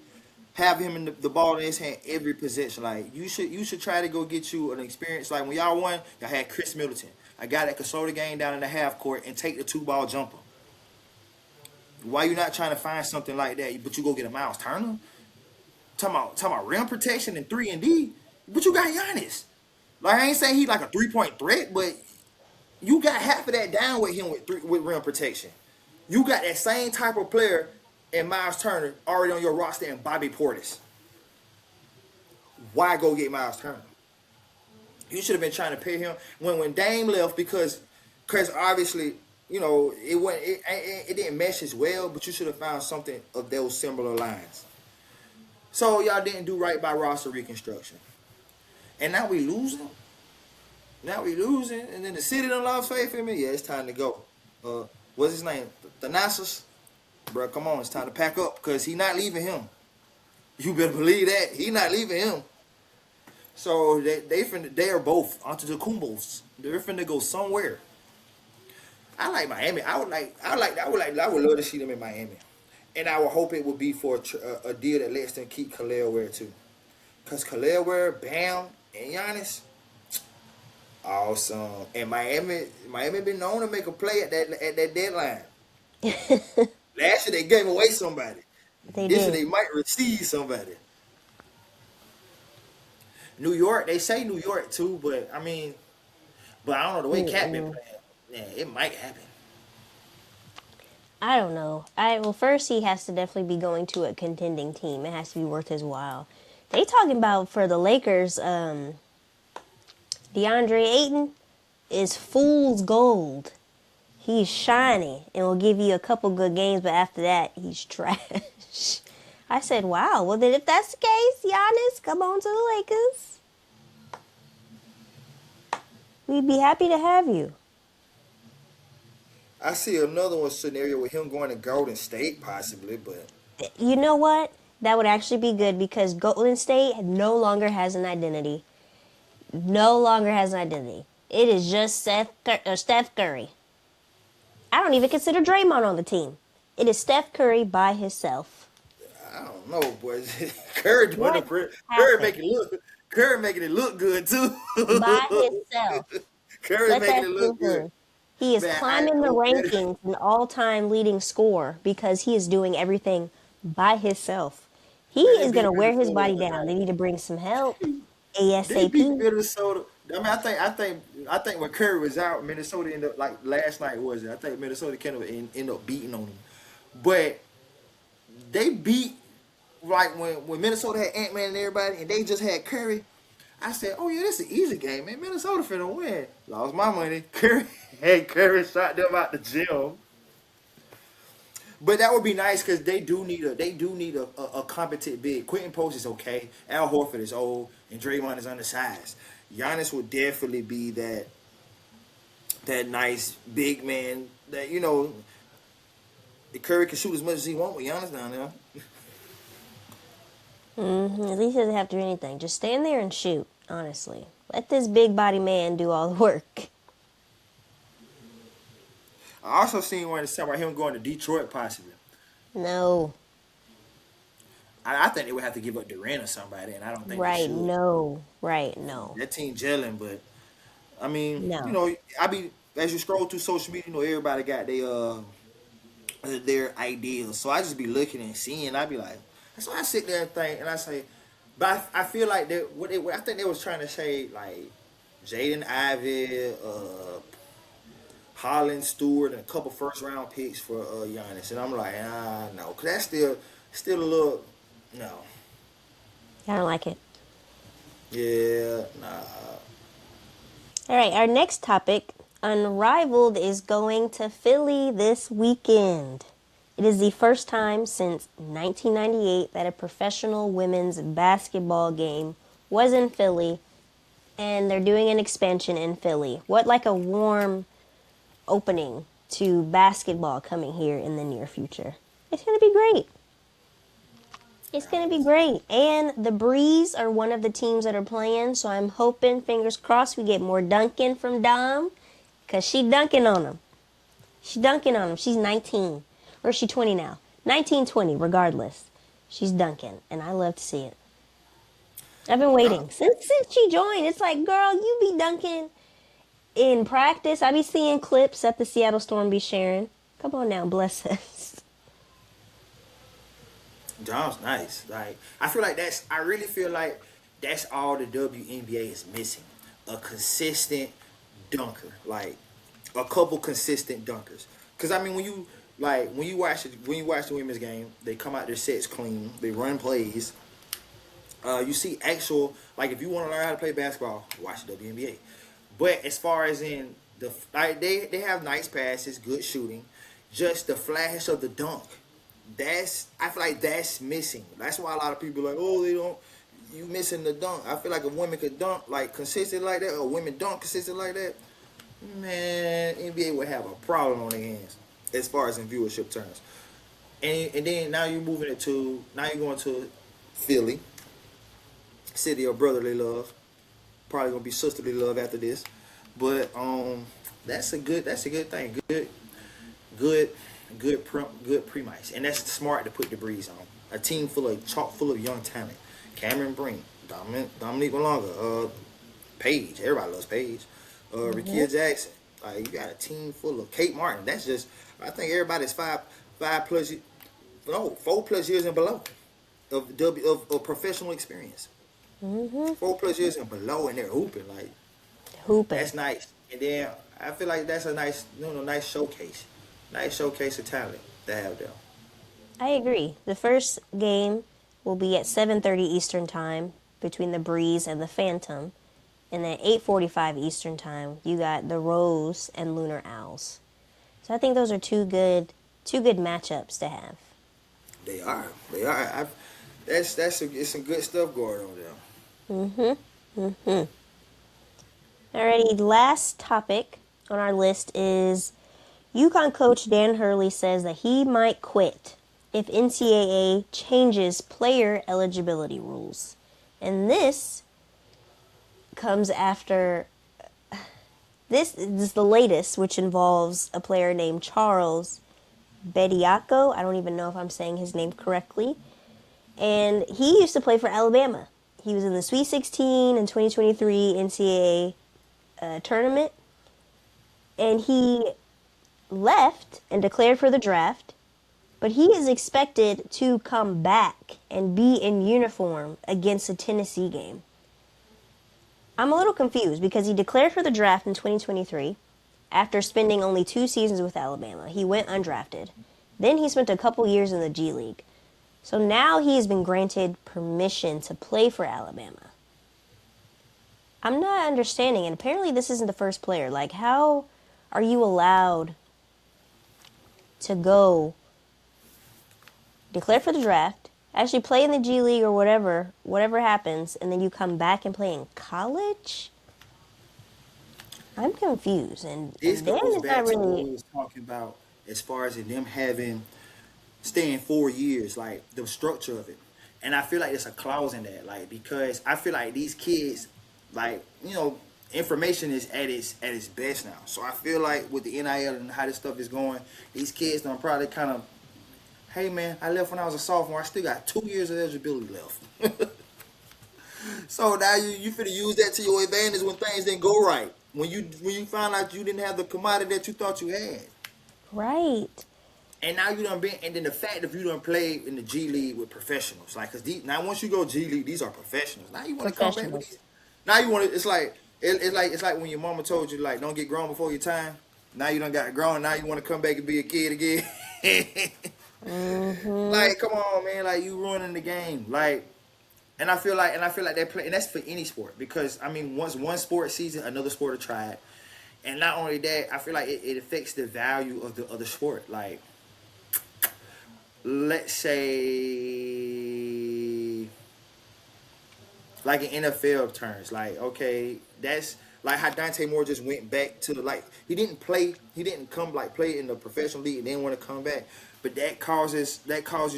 have him in the ball in his hand every possession? Like, you should try to go get you an experience. Like, when y'all won, y'all had Chris Middleton, a guy that could slow the game down in the half court and take the 2-ball jumper. Why you not trying to find something like that, but you go get a Miles Turner? talking about rim protection and 3 and D, but you got Giannis. Like I ain't saying he like a 3-point threat, but you got half of that down with him with rim protection. You got that same type of player in Miles Turner already on your roster and Bobby Portis. Why go get Miles Turner? You should have been trying to pay him when Dame left because obviously it didn't mesh as well, but you should have found something of those similar lines. So y'all didn't do right by roster reconstruction, and now we losing. Now we losing, and then the city done lost faith in me. Yeah, it's time to go. What's his name? Thanasis? Bro, come on, it's time to pack up because he not leaving him. You better believe that. He not leaving him. So they are both Antetokounmpos. They're finna go somewhere. I like Miami. I would love to see them in Miami. And I would hope it would be for a deal that lets them keep Khalil Ware too. Because Khalil Ware, Bam, and Giannis, awesome. And Miami been known to make a play at that deadline. Last year they gave away somebody. This year they might receive somebody. New York, they say New York too, but I don't know the way Cat been playing. Yeah, it might happen. I don't know. Well, first he has to definitely be going to a contending team. It has to be worth his while. They talking about for the Lakers, DeAndre Ayton is fool's gold. He's shiny and will give you a couple good games, but after that, he's trash. I said, wow. Well, then if that's the case, Giannis, come on to the Lakers. We'd be happy to have you. I see another one scenario with him going to Golden State possibly, but you know what? That would actually be good because Golden State no longer has an identity. No longer has an identity. It is just Steph Curry. I don't even consider Draymond on the team. It is Steph Curry by himself. I don't know, boys. Curry making it look good too. By himself. Curry making it look good. He is climbing the rankings an all-time leading scorer because he is doing everything by himself. He is going to wear his body down. They need to bring some help ASAP. They beat Minnesota. I think when Curry was out, Minnesota ended up like last night was it? I think Minnesota kind of ended up beating on them, but they beat like when Minnesota had Ant-Man and everybody, and they just had Curry. I said, oh yeah, this is an easy game, man. Minnesota finna win. Lost my money. Curry shot them out the gym. But that would be nice because they do need a competent big. Quentin Post is okay. Al Horford is old, and Draymond is undersized. Giannis would definitely be that nice big man that the Curry can shoot as much as he wants with Giannis down there. At least he doesn't have to do anything. Just stand there and shoot, honestly. Let this big body man do all the work. I also seen one that's about him going to Detroit possibly. No. I think they would have to give up Durant or somebody, and I don't think Right, they should. no. Right, no. That team gelling, but I mean, No. as you scroll through social media, everybody got their ideas. So I just be looking and seeing. I be like, so I sit there and think, and I say, but I feel like I think they was trying to say like Jaden Ivey, Holland Stewart, and a couple first round picks for Giannis, and I'm like, no, cause that's still a little no. I don't like it. Yeah, nah. All right, our next topic, Unrivaled, is going to Philly this weekend. It is the first time since 1998 that a professional women's basketball game was in Philly, and they're doing an expansion in Philly. What like a warm opening to basketball coming here in the near future. It's going to be great. It's going to be great. And the Breeze are one of the teams that are playing, so I'm hoping, fingers crossed, we get more dunking from Dom, because she dunking on them. She's dunking on them. She's 19. Or is she 20 now? 19, 20, regardless. She's dunking, and I love to see it. I've been waiting. Since she joined, it's like, girl, you be dunking in practice. I be seeing clips that the Seattle Storm be sharing. Come on now, bless us. John's nice. Like I feel like that's. I really feel like that's all the WNBA is missing. A consistent dunker, like a couple consistent dunkers. Because I mean, when you watch the women's game, they come out their sets clean. They run plays. You see actual like if you want to learn how to play basketball, watch the WNBA. But as far as in the like they have nice passes, good shooting, just the flash of the dunk. That's I feel like that's missing. That's why a lot of people are like, oh, they don't. You missing the dunk. I feel like if women could dunk like consistent like that, or women dunk consistent like that, man, NBA would have a problem on their hands as far as in viewership terms. And then now you're moving it to now you're going to Philly, city of brotherly love. Probably gonna be sisterly love after this, but that's a good thing. Good, good premise, and that's smart to put the breeze on. A team chock full of young talent. Cameron Breen, Dominique Malonga, Paige. Everybody loves Paige. Rikia Jackson. Like you got a team full of Kate Martin. That's just I think everybody's five plus no 4+ years and below of professional experience. 4+ years and below, and they're hooping like Hooping. that's nice. And then I feel like that's a nice nice showcase of talent to have there. I agree. The first game will be at 7:30 Eastern Time between the Breeze and the Phantom. And then 8:45 Eastern Time, you got the Rose and Lunar Owls. So I think those are two good matchups to have. They are. They are. It's some good stuff going on there. Alrighty, last topic on our list is UConn coach Dan Hurley says that he might quit if NCAA changes player eligibility rules. And this comes after this is the latest, which involves a player named Charles Bediako. I don't even know if I'm saying his name correctly. And he used to play for Alabama. He was in the Sweet 16 and 2023 NCAA tournament. And he left and declared for the draft. But he is expected to come back and be in uniform against a Tennessee game. I'm a little confused because he declared for the draft in 2023 after spending only 2 seasons with Alabama. He went undrafted. Then he spent a couple years in the G League. So now he has been granted permission to play for Alabama. I'm not understanding, and apparently this isn't the first player. Like, how are you allowed to go declare for the draft, actually play in the G League or whatever happens, and then you come back and play in college? I'm confused, and This Dan goes is back not to what we really. was talking about as far as in them staying 4 years, like the structure of it. And I feel like there's a clause in that, like because I feel like these kids, like information is at its best now. So I feel like with the NIL and how this stuff is going, these kids don't probably kind of, hey man, I left when I was a sophomore. I still got 2 years of eligibility left. So now you finna use that to your advantage when things didn't go right. When you find out you didn't have the commodity that you thought you had. Right. And now you done been, and then the fact if you done played in the G League with professionals, like, now once you go G League, these are professionals. Now you want to come back with Professionals. these. Now you want to. It's like when your mama told you like don't get grown before your time. Now you done got grown. Now you want to come back and be a kid again. Like, come on, man. Like you ruining the game. Like, and I feel like they play, and that's for any sport because I mean once one sport sees it, another sport will try it, and not only that, I feel like it affects the value of the other sport. Like, let's say like in NFL terms, like okay, that's like how Dante Moore just went back to the like he didn't come like play in the professional league and then want to come back, but that causes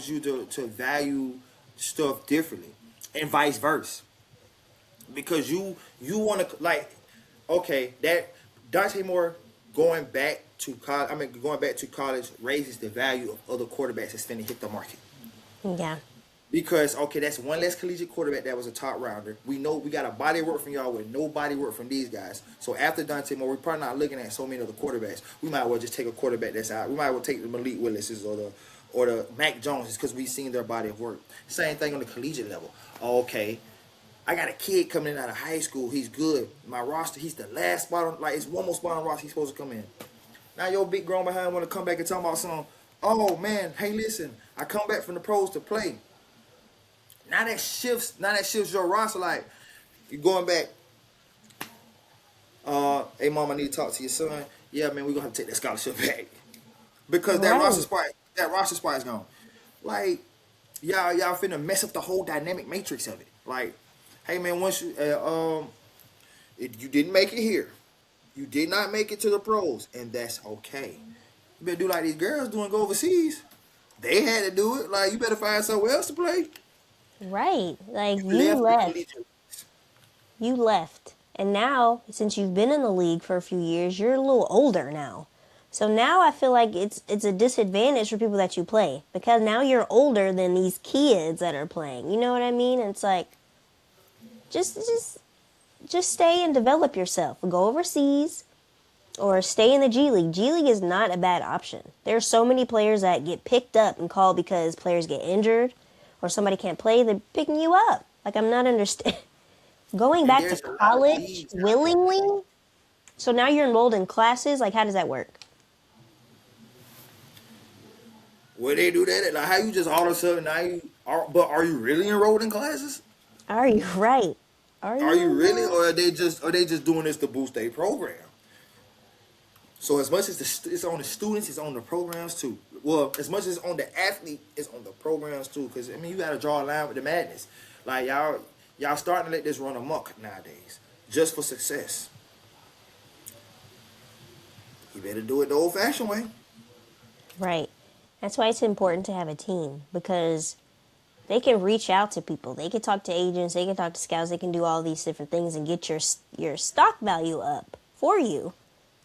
you to value stuff differently, and vice versa, because you want to like okay that Dante Moore going back to college raises the value of other quarterbacks that's finna hit the market. Yeah. Because okay, that's one less collegiate quarterback that was a top rounder. We know we got a body of work from y'all with no body work from these guys. So after Dante Moore, we're probably not looking at so many other quarterbacks. We might as well just take a quarterback that's out. We might as well take the Malik Willis's or or the Mac Joneses because we've seen their body of work. Same thing on the collegiate level. Okay, I got a kid coming in out of high school. He's good. My roster, he's the last spot on, like, it's one more spot on roster. He's supposed to come in. Now your big grown behind want to come back and talk about something. Oh man, hey listen, I come back from the pros to play. Now that shifts. Now that shifts your roster. Like you going back. Hey mom, I need to talk to your son. Yeah, man, we're gonna have to take that scholarship back because that roster spot is gone. Like y'all finna mess up the whole dynamic matrix of it. Like, hey man, once you you didn't make it here, you did not make it to the pros, and that's okay. You better do like these girls doing, go overseas. They had to do it. Like you better find somewhere else to play. Right. Like You left. You left. And now, since you've been in the league for a few years, you're a little older now. So now I feel like it's a disadvantage for people that you play because now you're older than these kids that are playing. You know what I mean? And it's like just stay and develop yourself. Go overseas or stay in the G League. G League is not a bad option. There are so many players that get picked up and called because players get injured or somebody can't play. They're picking you up. Like I'm not understanding. Going back to college willingly? So now you're enrolled in classes? Like, how does that work? Where they do that? Like, how you just all of a sudden now you are? But are you really enrolled in classes? Are you right? Are you really, or are they just doing this to boost their program? So as much as it's on the students, it's on the programs too. Well, as much as it's on the athlete, it's on the programs too. Because I mean, you got to draw a line with the madness. Like y'all starting to let this run amok nowadays, just for success. You better do it the old-fashioned way. Right. That's why it's important to have a team because they can reach out to people. They can talk to agents. They can talk to scouts. They can do all these different things and get your stock value up for you.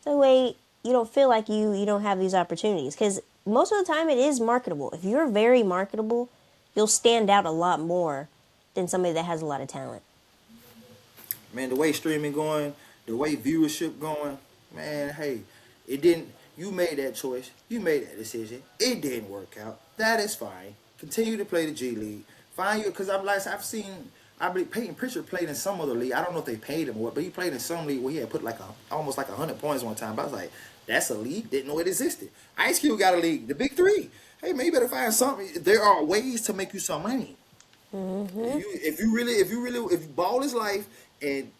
That way you don't feel like you don't have these opportunities because most of the time it is marketable. If you're very marketable, you'll stand out a lot more than somebody that has a lot of talent. Man, the way streaming going, the way viewership going, man, hey, it didn't. You made that choice. You made that decision. It didn't work out. That is fine. Continue to play the G League. Find you, because I believe Peyton Pritchard played in some other league. I don't know if they paid him or what, but he played in some league where he had put almost like 100 points one time. But I was like, that's a league. Didn't know it existed. Ice Cube got a league, the Big Three. Hey man, you better find something. There are ways to make you some money. Mm-hmm. If ball is life and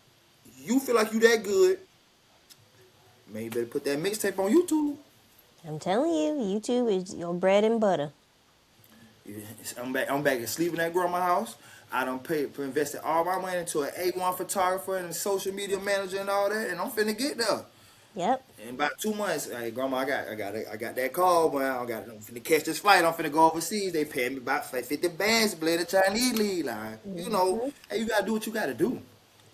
you feel like you that good, man, you better put that mixtape on YouTube. I'm telling you, YouTube is your bread and butter. I'm back and sleeping at grandma's house. I done invested all my money into an A1 photographer and a social media manager and all that, and I'm finna get there. Yep. In about 2 months, hey, grandma, I got that call, but I'm finna catch this flight. I'm finna go overseas. They paying me about 50 bands to play the Chinese league line. You know, hey, you gotta do what you gotta do.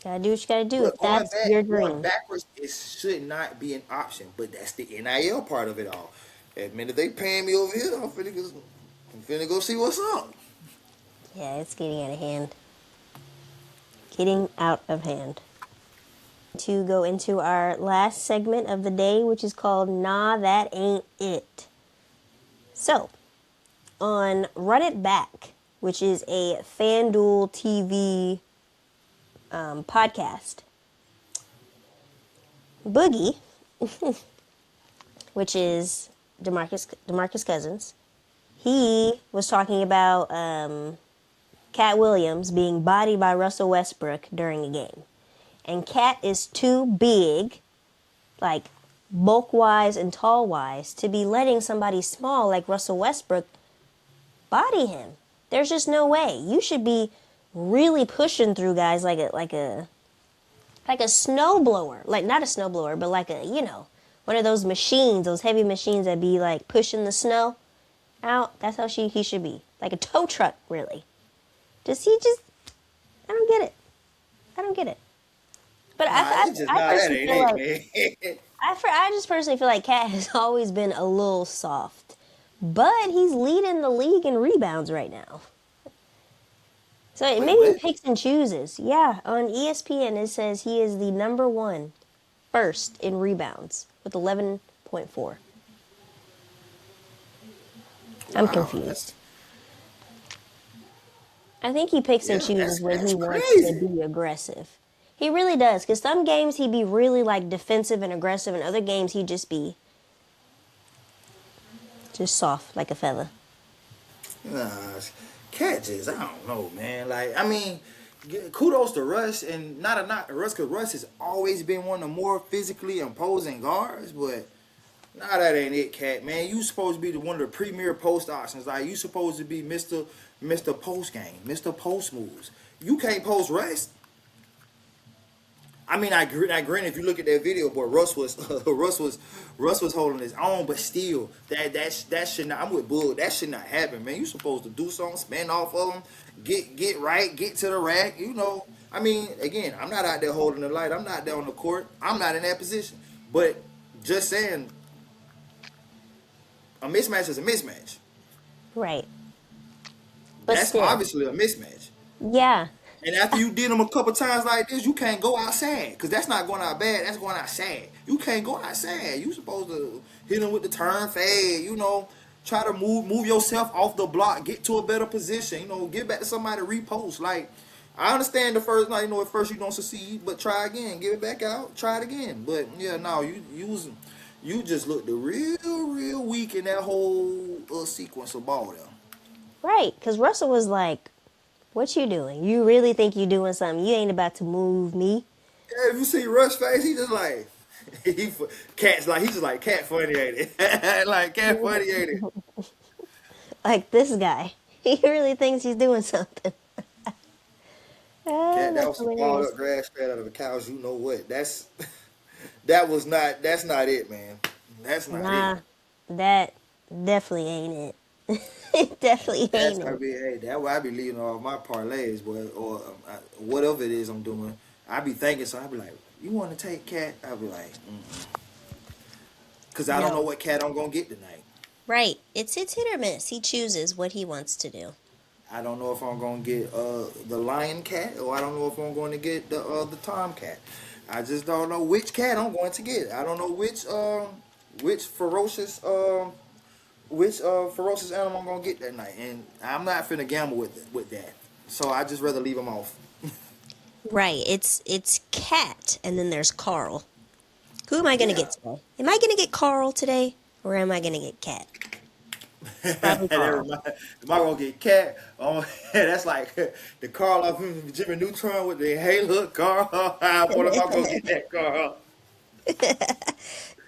Gotta do what you gotta do. If that's your dream. Going backwards, it should not be an option, but that's the NIL part of it all. At minute they paying me over here, I'm finna go see what's up. Yeah, it's getting out of hand. Getting out of hand. To go into our last segment of the day, which is called Nah, That Ain't It. So, on Run It Back, which is a FanDuel TV podcast, Boogie, which is DeMarcus Cousins, he was talking about Cat Williams being bodied by Russell Westbrook during a game. And Cat is too big, like bulk-wise and tall-wise, to be letting somebody small like Russell Westbrook body him. There's just no way. You should be really pushing through guys like a snowblower. Like, not a snowblower, but like one of those machines, those heavy machines that be like pushing the snow out. That's how he should be. Like a tow truck, really. I don't get it. But I just personally feel like Cat has always been a little soft. But he's leading the league in rebounds right now. So maybe he picks and chooses. Yeah, on ESPN it says he is the number one first in rebounds with 11.4. I'm Wow, confused. I think he picks and chooses when that's he wants to crazy. be aggressive. He really does, because some games he be really like defensive and aggressive, and other games he just be just soft like a feather. Nah, Cat just, I don't know, man. Like, I mean, kudos to Russ, and not a knock to Russ, because Russ has always been one of the more physically imposing guards, but nah, that ain't it, Cat, man. You supposed to be one of the premier post options. Like, you supposed to be Mr. Post Game, Mr. Post Moves. You can't post Russ. I mean, I grant if you look at that video, boy, Russ was Russ was holding his own, but still, that should not. I'm with Bull. That should not happen, man. You supposed to do something, spin off of them, get right, get to the rack. You know, I mean, again, I'm not out there holding the light. I'm not there on the court. I'm not in that position. But just saying, a mismatch is a mismatch. Right. But That's still, obviously a mismatch. yeah. And after you did them a couple times like this, you can't go outside. Because that's not going out bad. That's going outside. You can't go outside. You supposed to hit them with the turn fade. You know, try to move yourself off the block. Get to a better position. You know, get back to somebody to repost. Like, I understand the first night, you know, at first you don't succeed. But try again. Give it back out. Try it again. But, yeah, no, you just looked real weak in that whole sequence of ball there. Right. Because Russell was like, what you doing? You really think you doing something? You ain't about to move me. Yeah, if you see Rush face, he just like cat's like he's just like cat funny ain't it? Like cat funny ain't it? Like this guy. He really thinks he's doing something. Ah, Cat, that that's was some balled hilarious. up grass straight out of the cows. You know what? That was not. That's not it, man. That's not it. Nah, that definitely ain't it. It definitely That's ain't I it. be hey. That's why I be leading off my parlays, boy, or whatever it is I'm doing. I be thinking so. I be like, you want to take cat? I be like, because I don't know No. what cat I'm gonna get tonight. Right. It's hit or miss. He chooses what he wants to do. I don't know if I'm gonna get the lion cat, or I don't know if I'm going to get the tom cat. I just don't know which cat I'm going to get. I don't know which ferocious animal I'm gonna get that night, and I'm not finna gamble with that. So I just rather leave them off. Right. It's Cat and then there's Carl. Who am I gonna Yeah, get today? Am I gonna get Carl today? Or am I gonna get Cat? Probably that Carl. remind, am I gonna get cat? Oh, that's like the Carl of Jimmy Neutron with the hey look Carl. What am I gonna get that Carl?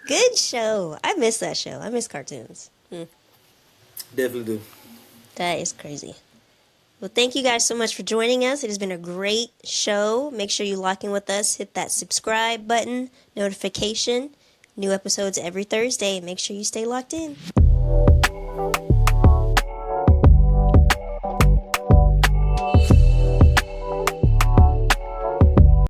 Good show. I miss that show. I miss cartoons. Definitely do. That is crazy. Well, thank you guys so much for joining us. It has been a great show. Make sure you lock in with us. Hit that subscribe button, notification. New episodes every Thursday. Make sure you stay locked in.